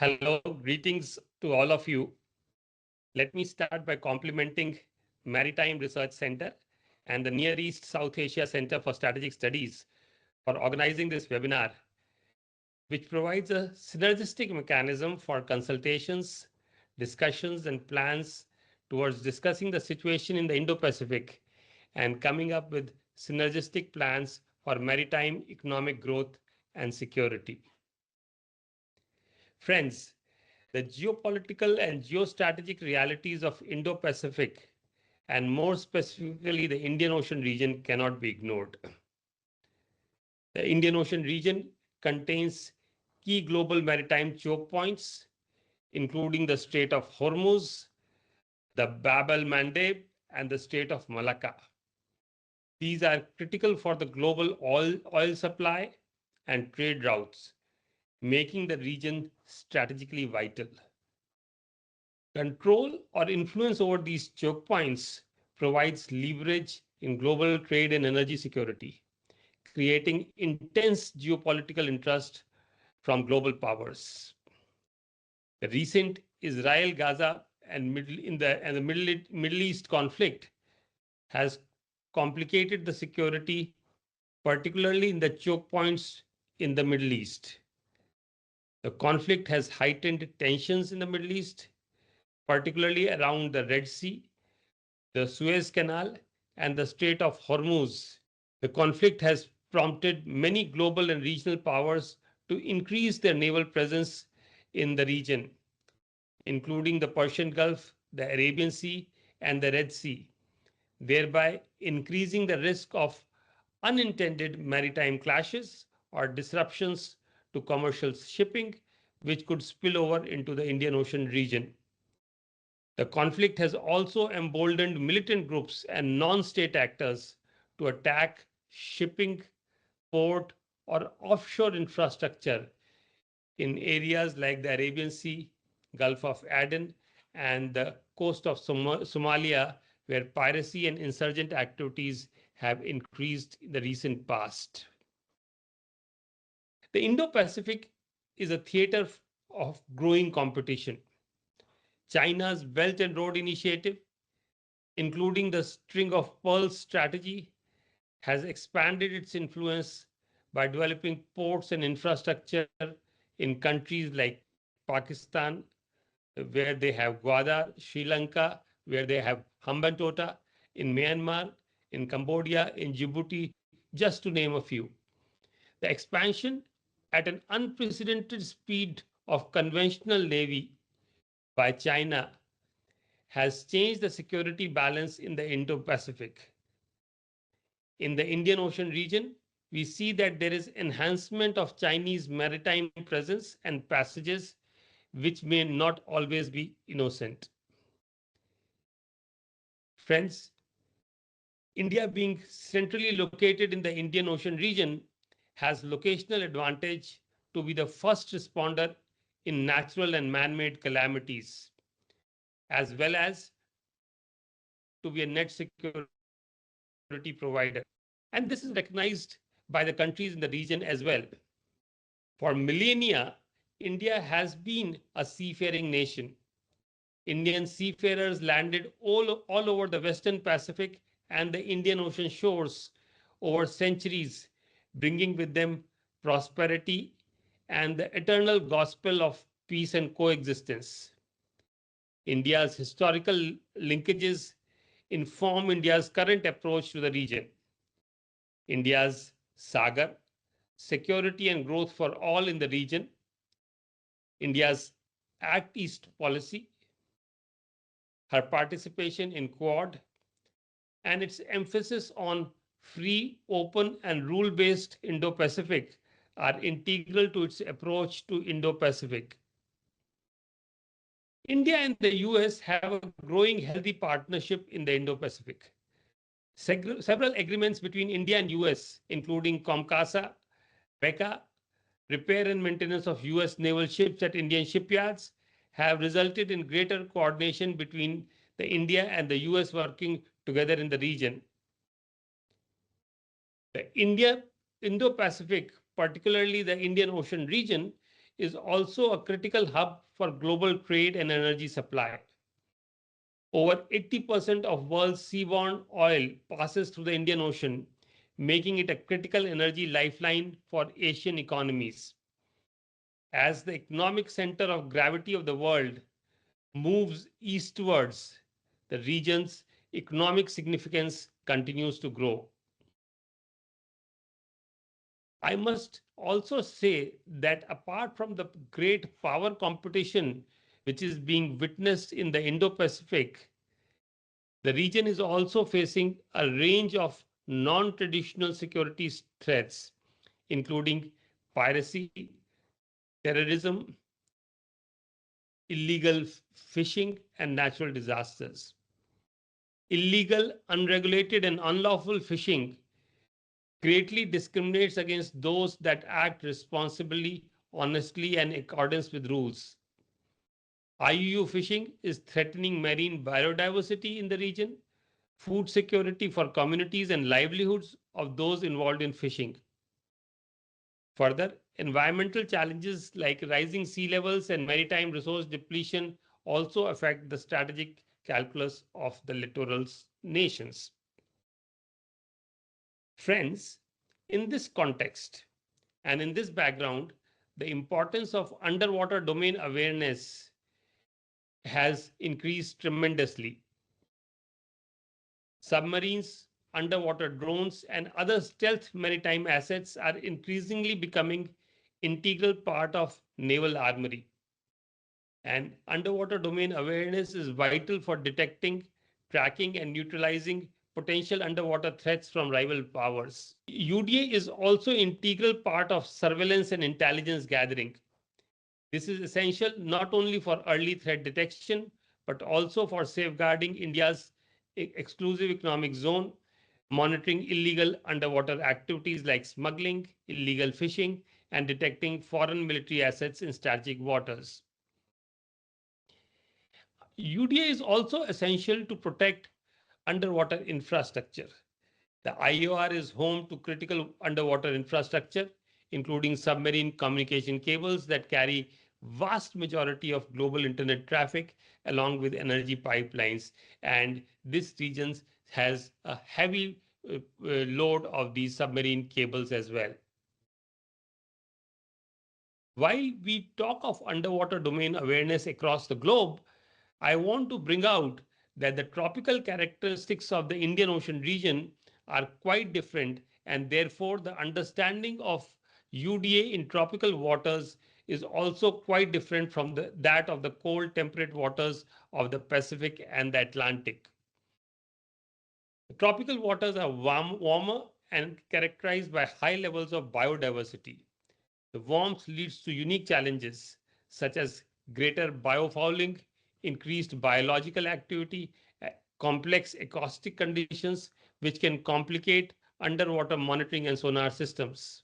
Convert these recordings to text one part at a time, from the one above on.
Hello, greetings to all of you. Let me start by complimenting Maritime Research Center and the Near East South Asia Center for Strategic Studies for organizing this webinar, which provides a synergistic mechanism for consultations, discussions, and plans towards discussing the situation in the Indo-Pacific and coming up with synergistic plans for maritime economic growth and security. Friends, the geopolitical and geostrategic realities of Indo-Pacific, and more specifically the Indian Ocean region, cannot be ignored. The Indian Ocean region contains key global maritime choke points, including the Strait of Hormuz, the Bab el-Mandeb, and the Strait of Malacca. These are critical for the global oil supply and trade routes, making the region strategically vital. Control or influence over these choke points provides leverage in global trade and energy security, creating intense geopolitical interest from global powers. The recent Israel-Gaza and Middle East conflict has complicated the security, particularly in the choke points in the Middle East. The conflict has heightened tensions in the Middle East, particularly around the Red Sea, the Suez Canal, and the Strait of Hormuz. The conflict has prompted many global and regional powers to increase their naval presence in the region, including the Persian Gulf, the Arabian Sea, and the Red Sea, thereby increasing the risk of unintended maritime clashes or disruptions to commercial shipping, which could spill over into the Indian Ocean region. The conflict has also emboldened militant groups and non-state actors to attack shipping, port, or offshore infrastructure in areas like the Arabian Sea, Gulf of Aden, and the coast of Somalia, where piracy and insurgent activities have increased in the recent past. The Indo-Pacific is a theater of growing competition. China's Belt and Road Initiative, including the String of Pearls strategy, has expanded its influence by developing ports and infrastructure in countries like Pakistan, where they have Gwadar, Sri Lanka, where they have Hambantota, in Myanmar, in Cambodia, in Djibouti, just to name a few. The expansion at an unprecedented speed of conventional navy by China has changed the security balance in the Indo-Pacific. In the Indian Ocean region, we see that there is enhancement of Chinese maritime presence and passages, which may not always be innocent. Friends, India being centrally located in the Indian Ocean region has locational advantage to be the first responder in natural and man-made calamities, as well as to be a net security provider. And this is recognized by the countries in the region as well. For millennia, India has been a seafaring nation. Indian seafarers landed all over the Western Pacific and the Indian Ocean shores over centuries, bringing with them prosperity and the eternal gospel of peace and coexistence. India's historical linkages inform India's current approach to the region. India's Sagar, security and growth for all in the region, India's Act East policy, her participation in Quad, and its emphasis on free, open, and rule-based Indo-Pacific are integral to its approach to Indo-Pacific. India and the US have a growing healthy partnership in the Indo-Pacific. Several agreements between India and US, including COMCASA, BECA, repair and maintenance of US naval ships at Indian shipyards, have resulted in greater coordination between the India and the US working together in the region. The Indo-Pacific, particularly the Indian Ocean region, is also a critical hub for global trade and energy supply. Over 80% of world's seaborne oil passes through the Indian Ocean, making it a critical energy lifeline for Asian economies. As the economic center of gravity of the world moves eastwards, the region's economic significance continues to grow. I must also say that apart from the great power competition which is being witnessed in the Indo-Pacific, the region is also facing a range of non-traditional security threats, including piracy, terrorism, illegal fishing, and natural disasters. Illegal, unregulated, and unlawful fishing greatly discriminates against those that act responsibly, honestly, and in accordance with rules. IUU fishing is threatening marine biodiversity in the region, food security for communities, and livelihoods of those involved in fishing. Further, environmental challenges like rising sea levels and maritime resource depletion also affect the strategic calculus of the littoral nations. Friends, in this context and in this background, the importance of underwater domain awareness has increased tremendously. Submarines, underwater drones, and other stealth maritime assets are increasingly becoming integral part of naval armory. And underwater domain awareness is vital for detecting, tracking, and neutralizing potential underwater threats from rival powers. UDA is also integral part of surveillance and intelligence gathering. This is essential not only for early threat detection, but also for safeguarding India's exclusive economic zone, monitoring illegal underwater activities like smuggling, illegal fishing, and detecting foreign military assets in strategic waters. UDA is also essential to protect underwater infrastructure. The IOR is home to critical underwater infrastructure, including submarine communication cables that carry vast majority of global internet traffic along with energy pipelines. And this region has a heavy load of these submarine cables as well. While we talk of underwater domain awareness across the globe, I want to bring out that the tropical characteristics of the Indian Ocean region are quite different, and therefore the understanding of UDA in tropical waters is also quite different from that of the cold temperate waters of the Pacific and the Atlantic. The tropical waters are warmer and characterized by high levels of biodiversity. The warmth leads to unique challenges such as greater biofouling, increased biological activity, complex acoustic conditions, which can complicate underwater monitoring and sonar systems.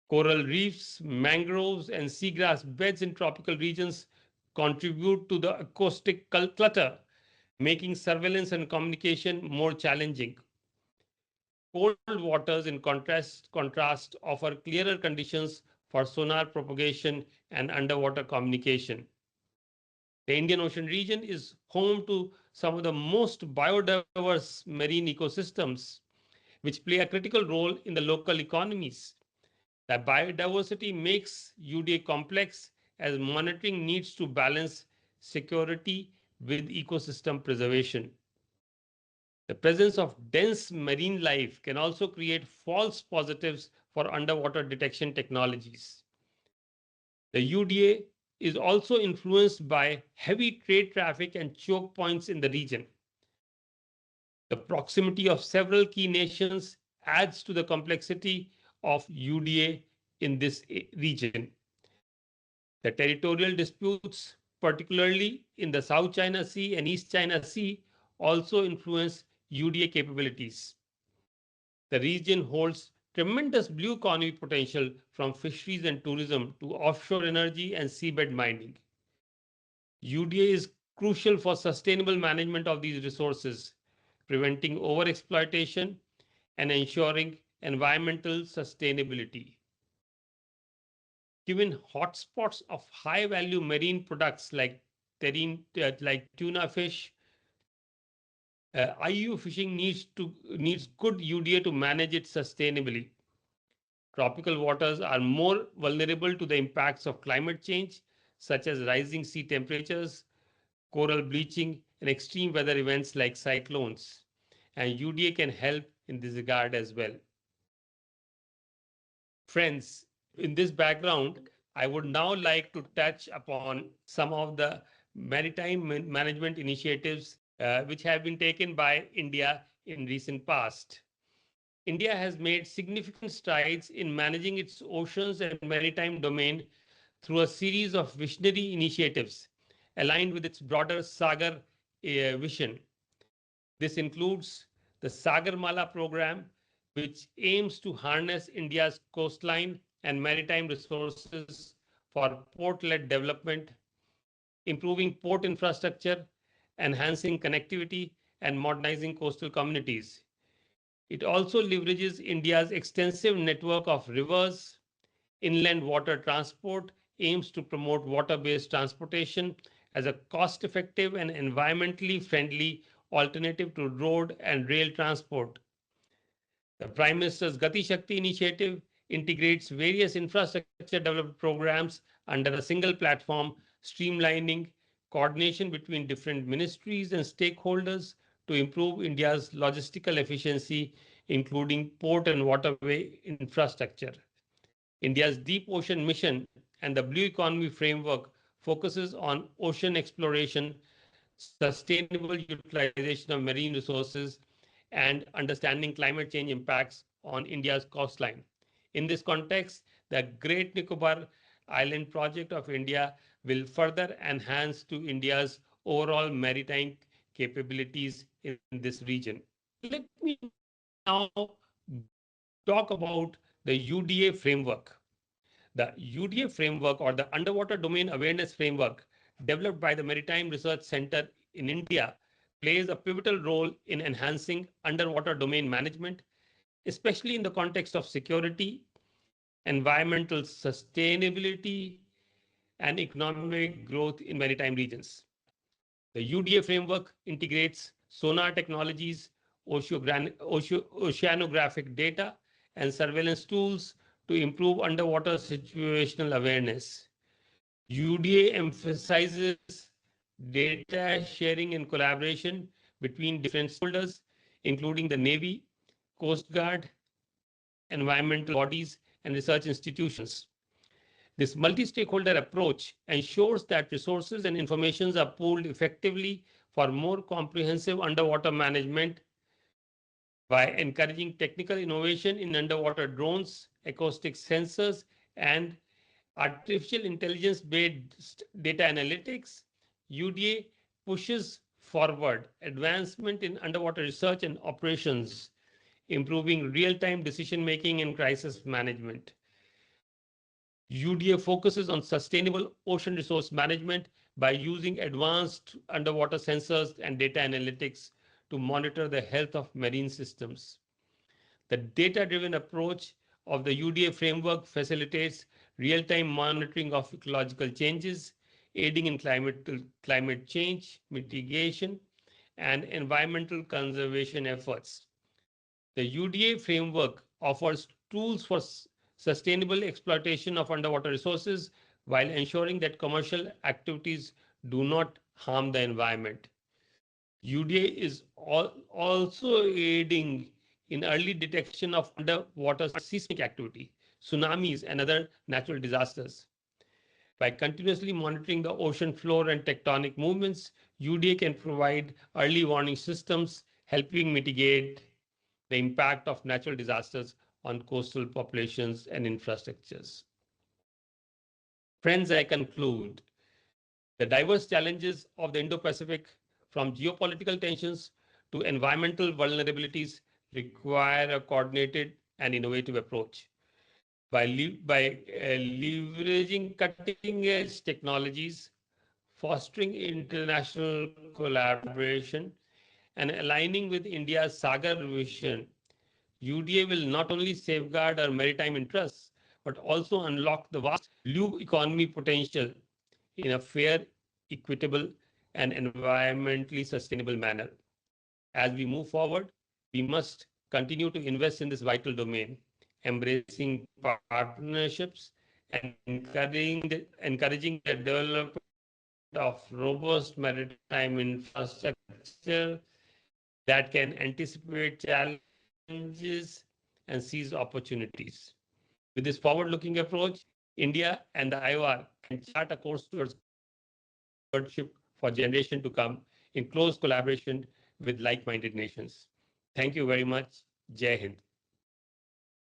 Coral reefs, mangroves, and seagrass beds in tropical regions contribute to the acoustic clutter, making surveillance and communication more challenging. Cold waters, in contrast, offer clearer conditions for sonar propagation and underwater communication. The Indian Ocean region is home to some of the most biodiverse marine ecosystems, which play a critical role in the local economies. That biodiversity makes UDA complex as monitoring needs to balance security with ecosystem preservation. The presence of dense marine life can also create false positives for underwater detection technologies. The UDA is also influenced by heavy trade traffic and choke points in the region. The proximity of several key nations adds to the complexity of UDA in this region. The territorial disputes, particularly in the South China Sea and East China Sea, also influence UDA capabilities. The region holds tremendous blue economy potential from fisheries and tourism to offshore energy and seabed mining. UDA is crucial for sustainable management of these resources, preventing overexploitation and ensuring environmental sustainability. given hotspots of high-value marine products like tuna fish. IU fishing needs good UDA to manage it sustainably. Tropical waters are more vulnerable to the impacts of climate change, such as rising sea temperatures, coral bleaching, and extreme weather events like cyclones. And UDA can help in this regard as well. Friends, in this background, I would now like to touch upon some of the maritime management initiatives which have been taken by India in recent past. India has made significant strides in managing its oceans and maritime domain through a series of visionary initiatives aligned with its broader Sagar vision. This includes the Sagarmala program, which aims to harness India's coastline and maritime resources for port-led development, improving port infrastructure, enhancing connectivity, and modernizing coastal communities. It also leverages India's extensive network of rivers, inland water transport, aims to promote water-based transportation as a cost-effective and environmentally friendly alternative to road and rail transport. The Prime Minister's Gati Shakti initiative integrates various infrastructure development programs under a single platform, streamlining coordination between different ministries and stakeholders to improve India's logistical efficiency, including port and waterway infrastructure. India's Deep Ocean Mission and the Blue Economy Framework focuses on ocean exploration, sustainable utilization of marine resources, and understanding climate change impacts on India's coastline. In this context, the Great Nicobar Island Project of India will further enhance to India's overall maritime capabilities in this region. Let me now talk about the UDA framework. The UDA framework, or the Underwater Domain Awareness Framework, developed by the Maritime Research Center in India, plays a pivotal role in enhancing underwater domain management, especially in the context of security, environmental sustainability, and economic growth in maritime regions. The UDA framework integrates sonar technologies, oceanographic data, and surveillance tools to improve underwater situational awareness. UDA emphasizes data sharing and collaboration between different stakeholders, including the Navy, Coast Guard, environmental bodies, and research institutions. This multi-stakeholder approach ensures that resources and information are pooled effectively for more comprehensive underwater management by encouraging technical innovation in underwater drones, acoustic sensors, and artificial intelligence-based data analytics. UDA pushes forward advancement in underwater research and operations, improving real-time decision-making and crisis management. UDA focuses on sustainable ocean resource management by using advanced underwater sensors and data analytics to monitor the health of marine systems. The data-driven approach of the UDA framework facilitates real-time monitoring of ecological changes, aiding in climate change mitigation and environmental conservation efforts. The UDA framework offers tools for sustainable exploitation of underwater resources while ensuring that commercial activities do not harm the environment. UDA is also aiding in early detection of underwater seismic activity, tsunamis, and other natural disasters. By continuously monitoring the ocean floor and tectonic movements, UDA can provide early warning systems, helping mitigate the impact of natural disasters on coastal populations and infrastructures. Friends, I conclude the diverse challenges of the Indo-Pacific, from geopolitical tensions to environmental vulnerabilities, require a coordinated and innovative approach. By leveraging cutting-edge technologies, fostering international collaboration, and aligning with India's Sagar vision, UDA will not only safeguard our maritime interests, but also unlock the vast blue economy potential in a fair, equitable, and environmentally sustainable manner. As we move forward, we must continue to invest in this vital domain, embracing partnerships and encouraging the development of robust maritime infrastructure that can anticipate challenges and seize opportunities. With this forward-looking approach, India and the IOR can chart a course towards stewardship for generation to come in close collaboration with like-minded nations. Thank you very much. Jai Hind.